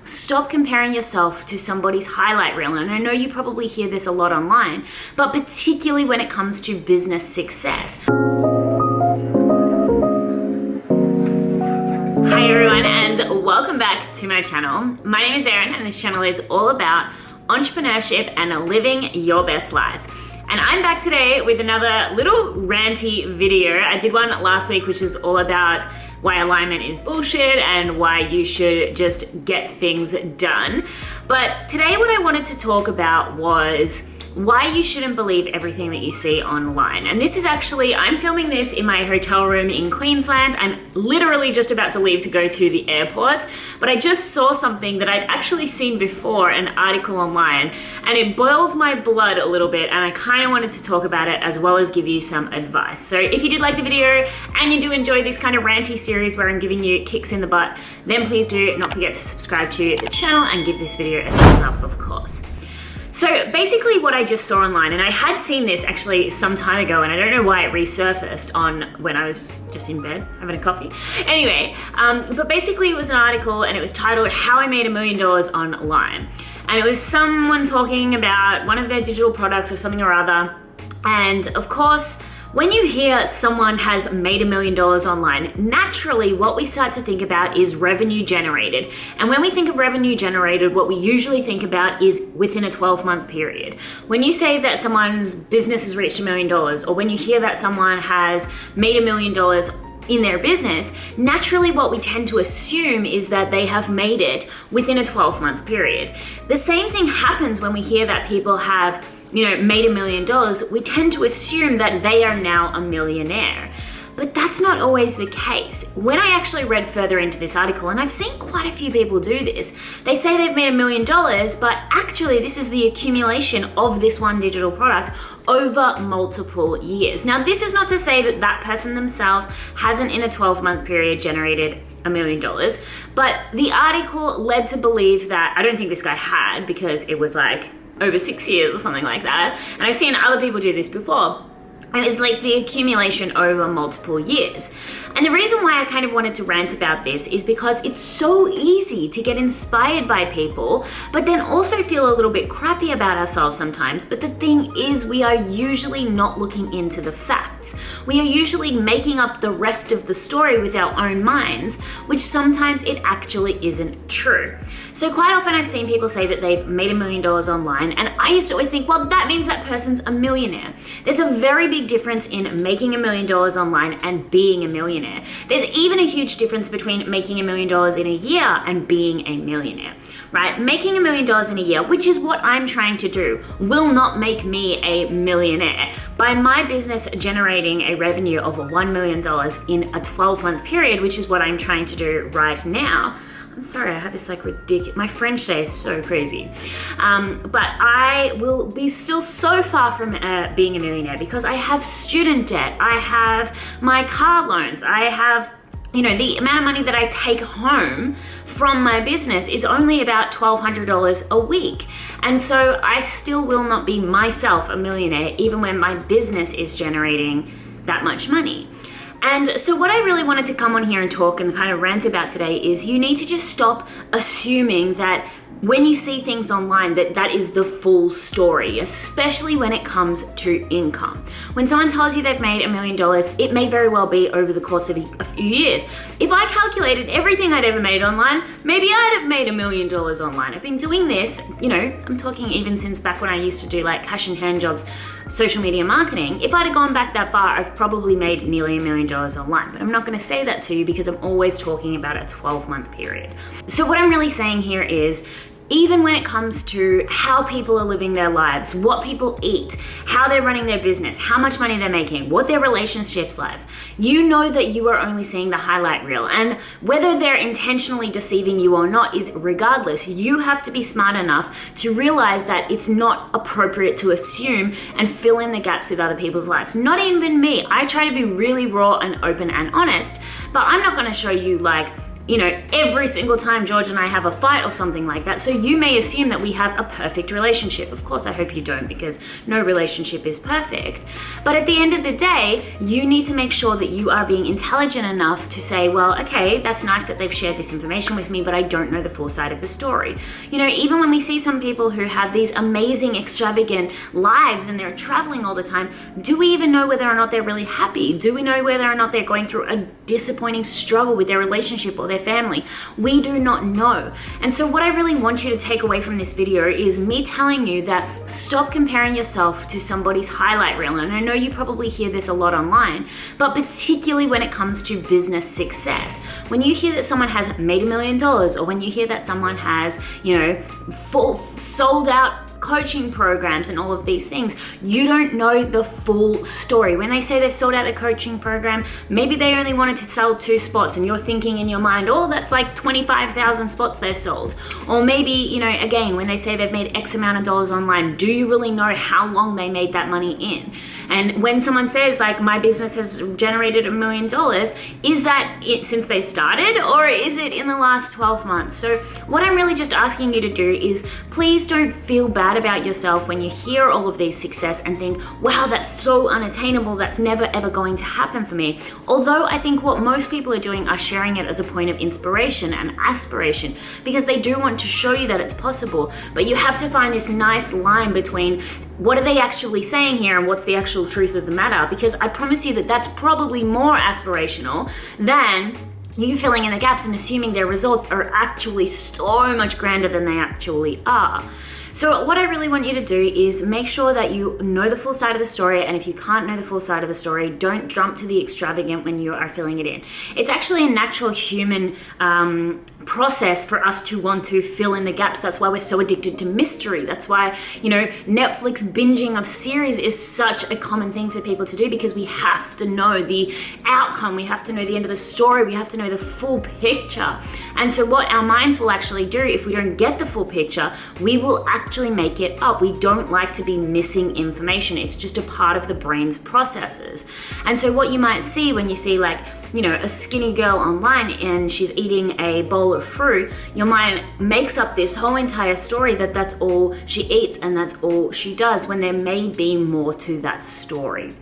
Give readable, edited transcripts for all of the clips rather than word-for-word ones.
stop comparing yourself to somebody's highlight reel. And I know you probably hear this a lot online, but particularly when it comes to business success. Hi everyone, and welcome back to my channel. My name is Erin, and this channel is all about entrepreneurship and living your best life. And I'm back today with another little ranty video. I did one last week which is all about why alignment is bullshit and why you should just get things done. But today what I wanted to talk about was why you shouldn't believe everything that you see online. And this is actually, I'm filming this in my hotel room in Queensland. I'm literally just about to leave to go to the airport, but I just saw something that I'd actually seen before, an article online, and it boiled my blood a little bit, and I kind of wanted to talk about it as well as give you some advice. So if you did like the video and you do enjoy this kind of ranty series where I'm giving you kicks in the butt, then please do not forget to subscribe to the channel and give this video a thumbs up, of course. So basically what I just saw online, and I had seen this actually some time ago, and I don't know why it resurfaced on when I was just in bed having a coffee. Anyway, but basically it was an article and it was titled How I Made $1 Million Online. And it was someone talking about one of their digital products or something or other. And of course, when you hear someone has made $1 million online, naturally what we start to think about is revenue generated. And when we think of revenue generated, what we usually think about is within a 12-month period. When you say that someone's business has reached $1 million, or when you hear that someone has made $1 million in their business, naturally what we tend to assume is that they have made it within a 12-month period. The same thing happens when we hear that people have made $1 million, we tend to assume that they are now a millionaire. But that's not always the case. When I actually read further into this article, and I've seen quite a few people do this, they say they've made $1 million, but actually this is the accumulation of this one digital product over multiple years. Now, this is not to say that that person themselves hasn't in a 12-month period generated $1 million, but the article led to believe that, I don't think this guy had, because it was like over 6 years or something like that. And I've seen other people do this before. And it's like the accumulation over multiple years. And the reason why I kind of wanted to rant about this is because it's so easy to get inspired by people, but then also feel a little bit crappy about ourselves sometimes. But the thing is, we are usually not looking into the facts. We are usually making up the rest of the story with our own minds, which sometimes it actually isn't true. So quite often I've seen people say that they've made $1 million online, and I used to always think, well, that means that person's a millionaire. There's a very big difference in making $1 million online and being a millionaire. There's even a huge difference between making $1 million in a year and being a millionaire, right? Making $1 million in a year, which is what I'm trying to do, will not make me a millionaire. By my business generating a revenue of $1 million in a 12-month period, which is what I'm trying to do right now. I'm sorry, I have this like ridiculous, my French day is so crazy. But I will be still so far from being a millionaire because I have student debt, I have my car loans, I have, the amount of money that I take home from my business is only about $1,200 a week. And so I still will not be myself a millionaire even when my business is generating that much money. And so what I really wanted to come on here and talk and kind of rant about today is you need to just stop assuming that when you see things online that is the full story, especially when it comes to income. When someone tells you they've made $1 million, it may very well be over the course of a few years. If I calculated everything I'd ever made online, maybe I'd have made $1 million online. I've been doing this, I'm talking even since back when I used to do like cash in hand jobs, social media marketing. If I'd have gone back that far, I've probably made nearly $1 million online. But I'm not gonna say that to you because I'm always talking about a 12-month period. So what I'm really saying here is, even when it comes to how people are living their lives, what people eat, how they're running their business, how much money they're making, what their relationship's like, you know that you are only seeing the highlight reel. And whether they're intentionally deceiving you or not is regardless, you have to be smart enough to realize that it's not appropriate to assume and fill in the gaps with other people's lives. Not even me. I try to be really raw and open and honest, but I'm not gonna show you like every single time George and I have a fight or something like that. So you may assume that we have a perfect relationship. Of course, I hope you don't, because no relationship is perfect. But at the end of the day, you need to make sure that you are being intelligent enough to say, well, okay, that's nice that they've shared this information with me, but I don't know the full side of the story. Even when we see some people who have these amazing, extravagant lives and they're traveling all the time, do we even know whether or not they're really happy? Do we know whether or not they're going through a disappointing struggle with their relationship or their family? We do not know. And so what I really want you to take away from this video is me telling you that stop comparing yourself to somebody's highlight reel. And I know you probably hear this a lot online, but particularly when it comes to business success. When you hear that someone has made $1 million, or when you hear that someone has, full sold out coaching programs and all of these things, you don't know the full story. When they say they've sold out a coaching program, maybe they only wanted to sell 2 spots and you're thinking in your mind, oh, that's like 25,000 spots they've sold. Or maybe, again, when they say they've made X amount of dollars online, do you really know how long they made that money in? And when someone says like, my business has generated $1 million, is that it since they started, or is it in the last 12 months? So what I'm really just asking you to do is please don't feel bad about yourself when you hear all of these success and think, wow, that's so unattainable, that's never ever going to happen for me. Although I think what most people are doing are sharing it as a point of inspiration and aspiration, because they do want to show you that it's possible. But you have to find this nice line between what are they actually saying here and what's the actual truth of the matter, because I promise you that that's probably more aspirational than you filling in the gaps and assuming their results are actually so much grander than they actually are. So what I really want you to do is make sure that you know the full side of the story, and if you can't know the full side of the story, don't jump to the extravagant when you are filling it in. It's actually a natural human process for us to want to fill in the gaps. That's why we're so addicted to mystery. That's why, Netflix binging of series is such a common thing for people to do, because we have to know the outcome. We have to know the end of the story. We have to know the full picture. And so what our minds will actually do, if we don't get the full picture, we will actually make it up. We don't like to be missing information. It's just a part of the brain's processes. And so what you might see when you see a skinny girl online and she's eating a bowl of fruit, your mind makes up this whole entire story that that's all she eats and that's all she does, when there may be more to that story.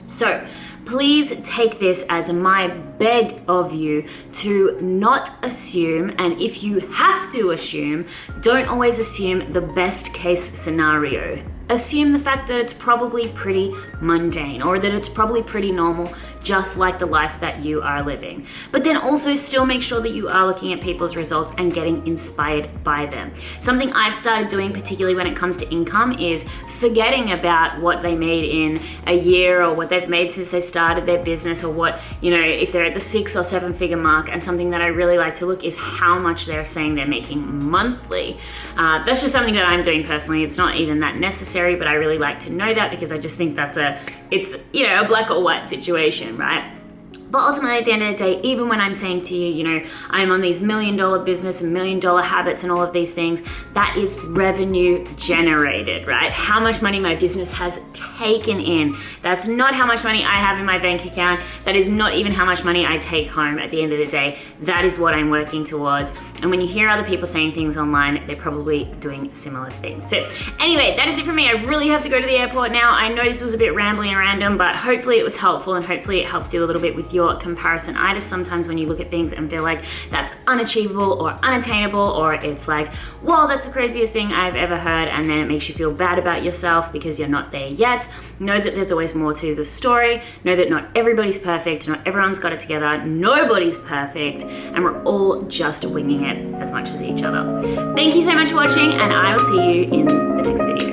So please take this as my beg of you to not assume, and if you have to assume, don't always assume the best case scenario. Assume the fact that it's probably pretty mundane, or that it's probably pretty normal, just like the life that you are living. But then also still make sure that you are looking at people's results and getting inspired by them. Something I've started doing, particularly when it comes to income, is forgetting about what they made in a year or what they've made since they started their business, or what, if they're at the 6 or 7 figure mark. And something that I really like to look is how much they're saying they're making monthly. That's just something that I'm doing personally. It's not even that necessary, but I really like to know that, because I just think it's a black or white situation, right? But ultimately, at the end of the day, even when I'm saying to you, I'm on these $1 million business and $1 million habits and all of these things, that is revenue generated, right? How much money my business has taken in. That's not how much money I have in my bank account. That is not even how much money I take home at the end of the day. That is what I'm working towards. And when you hear other people saying things online, they're probably doing similar things. So anyway, that is it for me. I really have to go to the airport now. I know this was a bit rambling and random, but hopefully it was helpful, and hopefully it helps you a little bit with your comparison-itis sometimes when you look at things and feel like that's unachievable or unattainable, or it's like, whoa, that's the craziest thing I've ever heard, and then it makes you feel bad about yourself because you're not there yet. Know that there's always more to the story. Know that not everybody's perfect, not everyone's got it together, nobody's perfect, and we're all just winging it as much as each other. Thank you so much for watching, and I will see you in the next video.